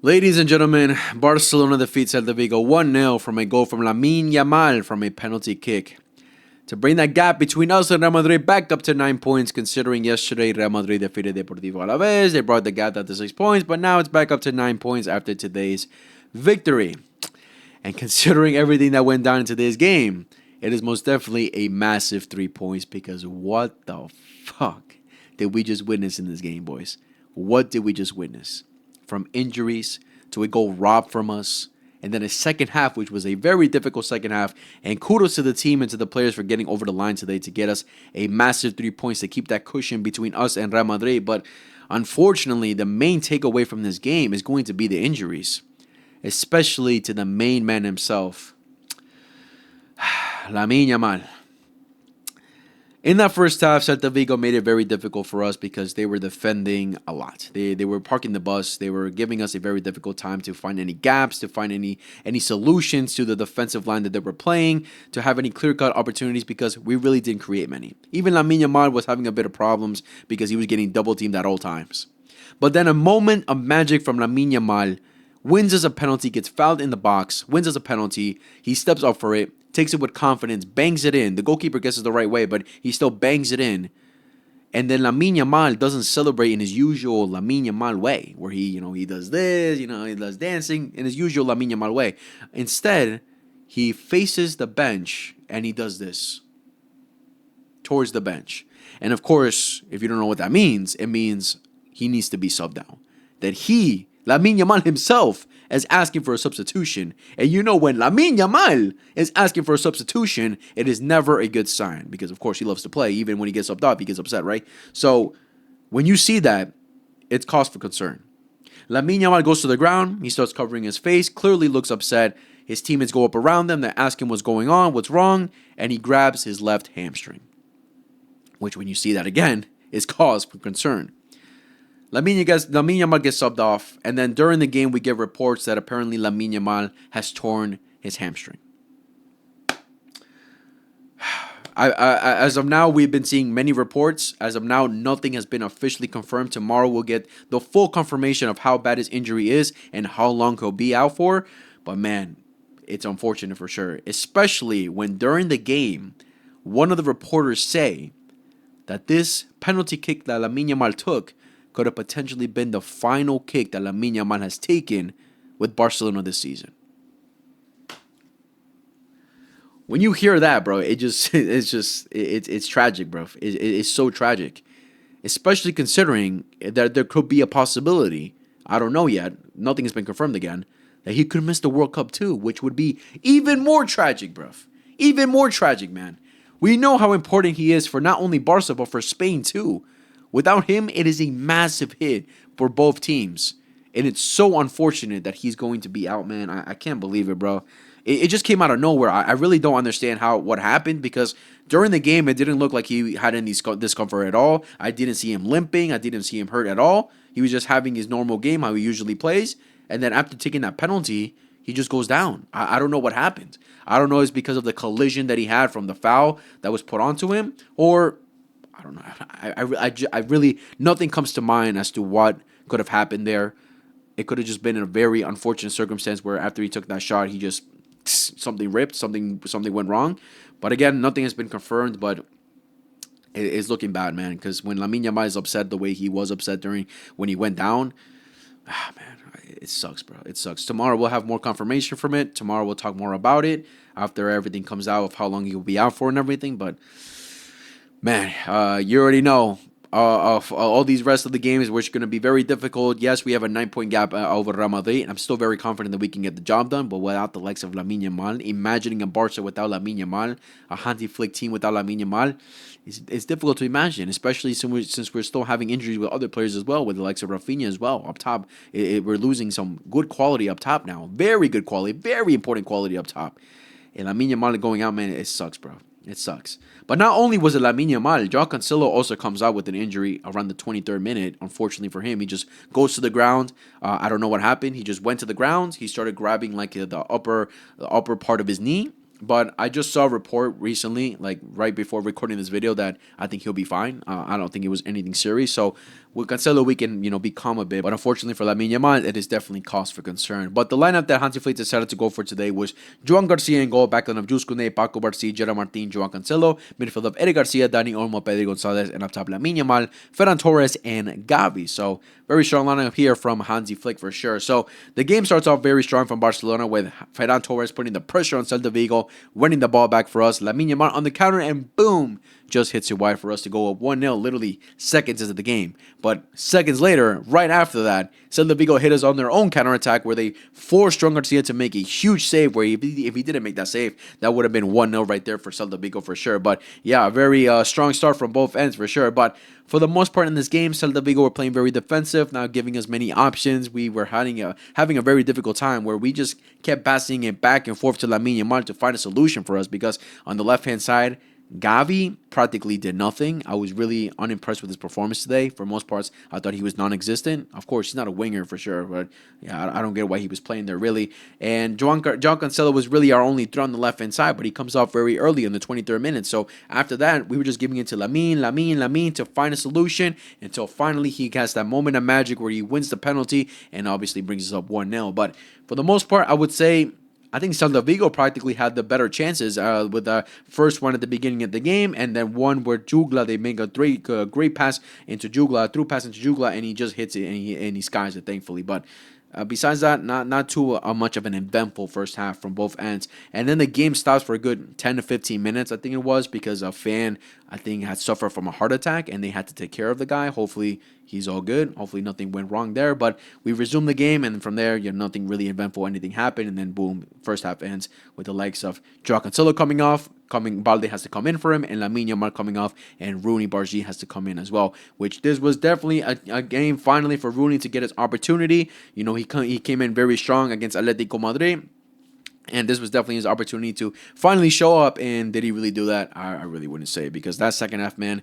Ladies and gentlemen, Barcelona defeats CELTA Vigo 1-0 from a goal from Lamine Yamal from a penalty kick to bring that gap between us and Real Madrid back up to 9 points, considering yesterday Real Madrid defeated Deportivo Alaves. They brought the gap down to 6 points, but now it's back up to 9 points after today's victory. And considering everything that went down in today's game, it is most definitely a massive 3 points, because what the fuck did we just witness in this game, boys? What did we just witness? From injuries to a goal robbed from us, and then a second half, which was a very difficult second half. And kudos to the team and to the players for getting over the line today to get us a massive 3 points to keep that cushion between us and Real Madrid. But unfortunately, the main takeaway from this game is going to be the injuries, especially to the main man himself, Lamine Yamal. In that first half, CELTA Vigo made it very difficult for us because they were defending a lot. They were parking the bus. They were giving us a very difficult time to find any gaps, to find any solutions to the defensive line that they were playing, to have any clear-cut opportunities, because we really didn't create many. Even Lamine Yamal was having a bit of problems because he was getting double-teamed at all times. But then a moment of magic from Lamine Yamal, wins us a penalty, gets fouled in the box, wins us a penalty. He steps up for it, takes it with confidence, bangs it in. The goalkeeper guesses the right way, but he still bangs it in. And then Lamine Yamal doesn't celebrate in his usual Lamine Yamal way, where he does this, he does dancing in his usual Lamine Yamal way. Instead, he faces the bench and he does this towards the bench. And of course, if you don't know what that means, it means he needs to be subbed out. That Lamine Yamal himself, is asking for a substitution. And when Lamine Yamal is asking for a substitution, it is never a good sign, because of course he loves to play. Even when he gets subbed up, he gets upset, right? So when you see that, it's cause for concern. Lamine Yamal goes to the ground. He starts covering his face, clearly looks upset. His teammates go up around him. They ask him what's going on, what's wrong, and he grabs his left hamstring, which, when you see that again, is cause for concern. Lamine Yamal gets subbed off, and then during the game we get reports that apparently Lamine Yamal has torn his hamstring. As of now, we've been seeing many reports. As of now, nothing has been officially confirmed. Tomorrow we'll get the full confirmation of how bad his injury is and how long he'll be out for. But man, it's unfortunate for sure, especially when during the game, one of the reporters say that this penalty kick that Lamine Yamal took could have potentially been the final kick that Lamine Yamal has taken with Barcelona this season. When you hear that, bro, it's tragic, bro. It's so tragic, especially considering that there could be a possibility. I don't know yet. Nothing has been confirmed again, that he could miss the World Cup too, which would be even more tragic, bro. Even more tragic, man. We know how important he is for not only Barca but for Spain too. Without him, it is a massive hit for both teams. And it's so unfortunate that he's going to be out, man. I can't believe it, bro. It just came out of nowhere. I really don't understand what happened, because during the game, it didn't look like he had any discomfort at all. I didn't see him limping. I didn't see him hurt at all. He was just having his normal game, how he usually plays. And then after taking that penalty, he just goes down. I don't know what happened. I don't know if it's because of the collision that he had from the foul that was put onto him, or I don't know. I really, nothing comes to mind as to what could have happened there. It could have just been in a very unfortunate circumstance where after he took that shot, he just, something ripped, something went wrong. But again, nothing has been confirmed, but it's looking bad, man. Because when Lamine Yamal is upset the way he was upset when he went down, man, it sucks, bro. It sucks. Tomorrow we'll have more confirmation from it. Tomorrow we'll talk more about it after everything comes out of how long he'll be out for and everything. But man, you already know of all these rest of the games, which are going to be very difficult. Yes, we have a 9-point gap over Real Madrid, and I'm still very confident that we can get the job done. But without the likes of Lamine Yamal, imagining a Barca without Lamine Yamal, a Hansi Flick team without Lamine Yamal, it's difficult to imagine, especially since we're still having injuries with other players as well, with the likes of Rafinha as well. Up top, we're losing some good quality up top now. Very good quality, very important quality up top. And Lamine Yamal going out, man, it sucks, bro. It sucks. But not only was it Lamine Yamal, João Cancelo also comes out with an injury around the 23rd minute. Unfortunately for him, he just goes to the ground. I don't know what happened. He just went to the ground. He started grabbing like the upper part of his knee. But I just saw a report recently, like right before recording this video, that I think he'll be fine. I don't think it was anything serious. So with Cancelo, we can be calm a bit. But unfortunately for Lamine Yamal, it is definitely cause for concern. But the lineup that Hansi Flick decided to go for today was Joan Garcia in goal, backline of Jules Koundé, Paco Barci, Gerard Martin, Joan Cancelo, midfield of Eric Garcia, Dani Olmo, Pedri Gonzalez, and up top Lamine Yamal, Ferran Torres, and Gavi. So very strong lineup here from Hansi Flick for sure. So the game starts off very strong from Barcelona with Ferran Torres putting the pressure on Celta Vigo, winning the ball back for us. Lamine Yamal on the counter, and boom, just hits it wide for us to go up 1-0 literally seconds into the game. But seconds later, right after that, Celta Vigo hit us on their own counterattack where they forced Joan Garcia to make a huge save where if he didn't make that save, that would have been 1-0 right there for Celta Vigo for sure. But yeah, a very strong start from both ends for sure. But for the most part in this game, Celta Vigo were playing very defensive, not giving us many options. We were having a very difficult time where we just kept passing it back and forth to Lamine Yamal to find a solution for us because on the left-hand side, Gavi practically did nothing. I was really unimpressed with his performance today. For most parts, I thought he was non-existent. Of course, he's not a winger for sure, but yeah, I don't get why he was playing there really. And Joan Cancelo was really our only threat on the left-hand side, but he comes off very early in the 23rd minute. So after that, we were just giving it to Lamine to find a solution until finally he has that moment of magic where he wins the penalty and obviously brings us up 1-0. But for the most part, I would say I think Celta Vigo practically had the better chances with the first one at the beginning of the game, and then one where Jugla, they make a great pass into Jugla, through pass into Jugla, and he just hits it and he skies it, thankfully. But besides that, not too much of an eventful first half from both ends. And then the game stops for a good 10 to 15 minutes, I think it was, because a fan, I think, had suffered from a heart attack, and they had to take care of the guy. Hopefully, he's all good. Hopefully, nothing went wrong there. But we resumed the game, and from there, nothing really eventful, anything happened. And then, boom, first half ends with the likes of Joao Cancelo coming off. Balde has to come in for him, and Lamine Yamal coming off, and Rooney Bargi has to come in as well. Which this was definitely a game finally for Rooney to get his opportunity. He came in very strong against Atletico Madrid. And this was definitely his opportunity to finally show up. And did he really do that? I really wouldn't say, because that second half, man.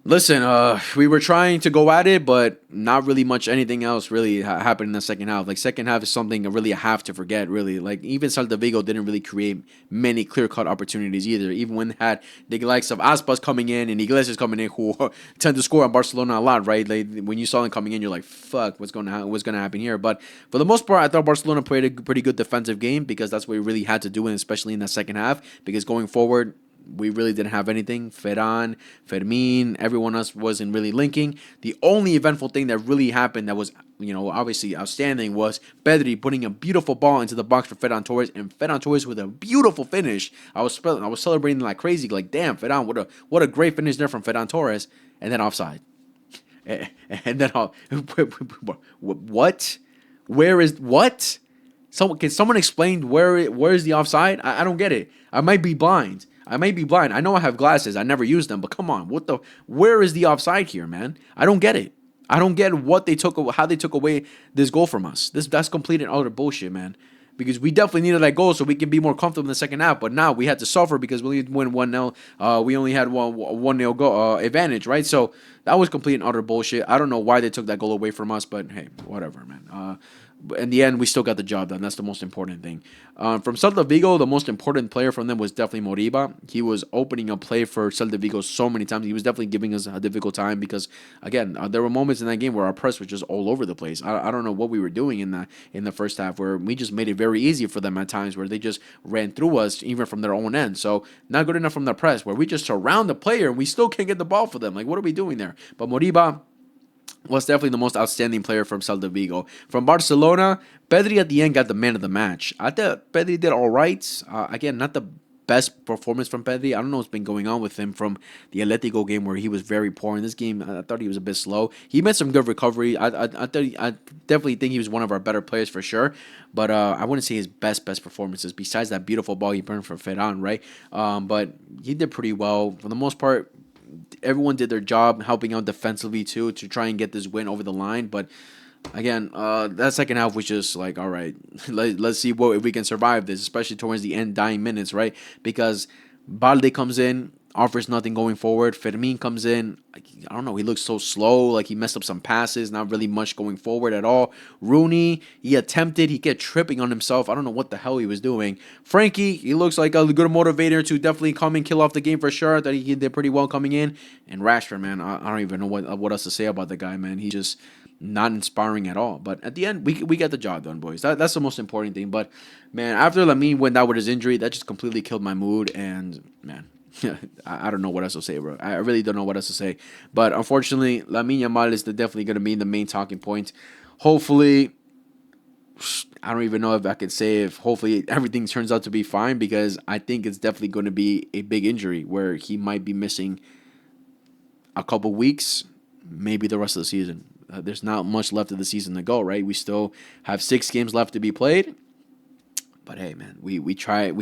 Listen, we were trying to go at it, but not really much anything else really happened in the second half. Like, second half is something really I have to forget, really. Like, even Celta Vigo didn't really create many clear-cut opportunities either. Even when they had the likes of Aspas coming in and Iglesias coming in, who tend to score on Barcelona a lot, right? Like, when you saw them coming in, you're like, fuck, what's going to happen here? But for the most part, I thought Barcelona played a pretty good defensive game, because that's what we really had to do, and especially in the second half, because going forward, we really didn't have anything. Ferran, Fermin, everyone else wasn't really linking. The only eventful thing that really happened that was, obviously outstanding was Pedri putting a beautiful ball into the box for Ferran Torres, and Ferran Torres with a beautiful finish. I was celebrating like crazy, like, damn, Ferran, what a great finish there from Ferran Torres, and then offside. And then what? Where is what? Can someone explain where is the offside? I don't get it. I might be blind. I know I have glasses. I never use them, but come on. Where is the offside here, man? I don't get it. I don't get how they took away this goal from us. That's complete and utter bullshit, man. Because we definitely needed that goal so we can be more comfortable in the second half. But now we had to suffer because we win 1-0. We only had 1-0 goal advantage, right? So that was complete and utter bullshit. I don't know why they took that goal away from us, but hey, whatever, man. In the end, we still got the job done. That's the most important thing. From Celta Vigo, the most important player from them was definitely Moriba. He was opening up play for Celta Vigo so many times. He was definitely giving us a difficult time because, again, there were moments in that game where our press was just all over the place. I don't know what we were doing in the first half, where we just made it very easy for them at times, where they just ran through us even from their own end. So not good enough from the press, where we just surround the player and we still can't get the ball for them. Like, what are we doing there? But Moriba was definitely the most outstanding player from Celta Vigo. From Barcelona, Pedri at the end got the man of the match. I thought Pedri did all right. Again, not the best performance from Pedri. I don't know what's been going on with him from the Atletico game, where he was very poor. In this game, I thought he was a bit slow. He made some good recovery. I definitely think he was one of our better players for sure. But I wouldn't say his best performances, besides that beautiful ball he burned for Ferran, right? But he did pretty well. For the most part, everyone did their job, helping out defensively too, to try and get this win over the line. But again, that second half was just like, all right, let's see if we can survive this, especially towards the end, dying minutes, right? Because Balde comes in, offers nothing going forward. Fermin comes in, like, I don't know, he looks so slow, like he messed up some passes, not really much going forward at all. Rooney, he attempted, he kept tripping on himself. I don't know what the hell he was doing. Frankie, he looks like a good motivator to definitely come and kill off the game for sure. I thought he did pretty well coming in. And Rashford, man, I don't even know what else to say about the guy, man. He's just not inspiring at all. But at the end, we get the job done, boys. That's the most important thing. But, man, after Lamine went out with his injury, that just completely killed my mood. And, man, I don't know what else to say, bro. I really don't know what else to say. But unfortunately, Lamine Yamal is definitely going to be the main talking point. Hopefully, I don't even know if I could say if hopefully everything turns out to be fine, because I think it's definitely going to be a big injury where he might be missing a couple weeks, maybe the rest of the season. There's not much left of the season to go, right? We still have 6 games left to be played. But hey, man, we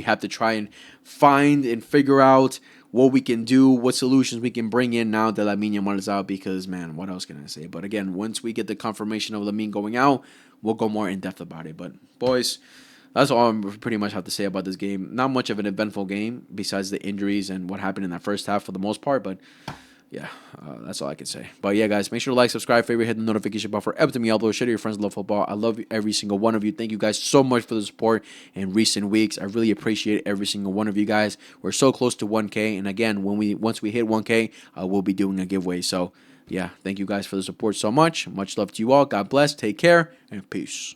have to try and find and figure out what we can do, what solutions we can bring in now that Lamine Yamal is out. Because, man, what else can I say? But again, once we get the confirmation of Lamine going out, we'll go more in depth about it. But boys, that's all I pretty much have to say about this game. Not much of an eventful game besides the injuries and what happened in that first half for the most part. But yeah, that's all I can say. But yeah, guys, make sure to like, subscribe, favorite, hit the notification bell for every time we upload. Share to your friends, love football. I love every single one of you. Thank you guys so much for the support in recent weeks. I really appreciate every single one of you guys. We're so close to 1K, and again, once we hit 1K, we'll be doing a giveaway. So yeah, thank you guys for the support so much. Much love to you all. God bless. Take care and peace.